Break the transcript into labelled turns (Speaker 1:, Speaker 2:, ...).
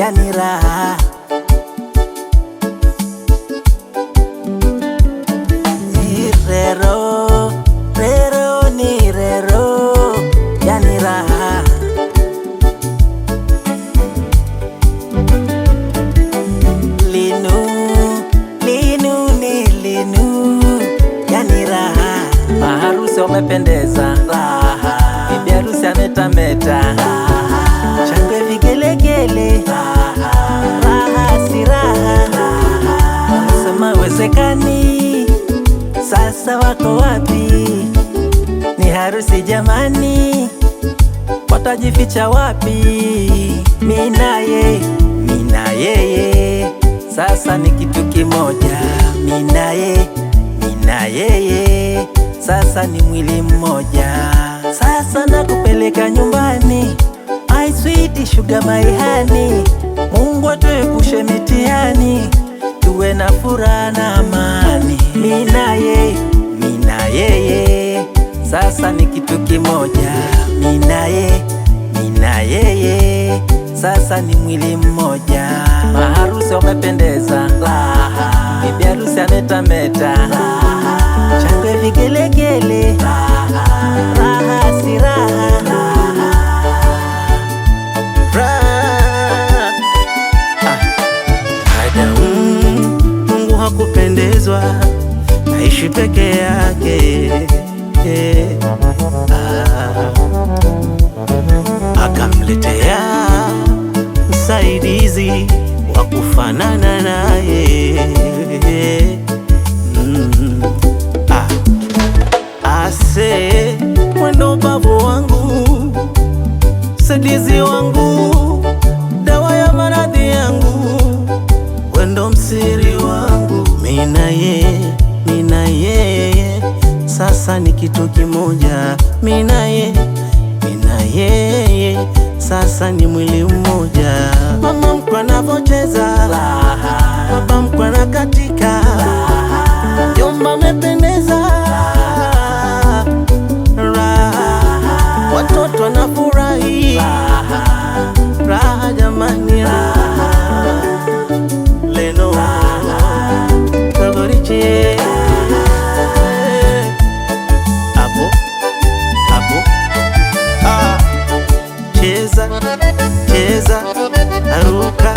Speaker 1: yani raha. Ni rero, rero ni rero, yani raha. Linu, linu ni linu, yani raha. Maharusi wamependeza, raha. Bibi harusi ametameta, raha. Shangwe vigelegele, raha. Raha si raha, raha. Sema wezekani, sasa wako wapi? Ni harusi jamani, watajificha wapi? Mina yeye, sasa ni kitu kimoja. Mina yeye, sasa ni mwili mmoja. Sasa nakupeleka nyumbani, my sweet sugar my honey. Mungu atuepushe mitihani, tuwe na furaha na amani. Mina yeye, sasa ni kitu kimoja. Mina yeye, sasa ni mwili mmoja. Maharusi wamependeza, raha. Bibi harusi ametameta, raha. Shangwe vigelegele, raha. Raha si raha, raha.
Speaker 2: Mungu hakupendezwa aishi peke yake, akamletea msaidizi wa kufanana naye. Ase mwendo babu wangu, msaidizi wangu, dawa ya maradhi yangu, wendo msiri wangu. Mina yeye, sasa ni kitu kimoja. Mina yeye, sasa ni mwili mmoja. Mama mkwe anavocheza, baba mkwe anakatika, jomba amependeza, watoto wanafurahi, raha jamani, leno kagoriche hapo cheza, aruka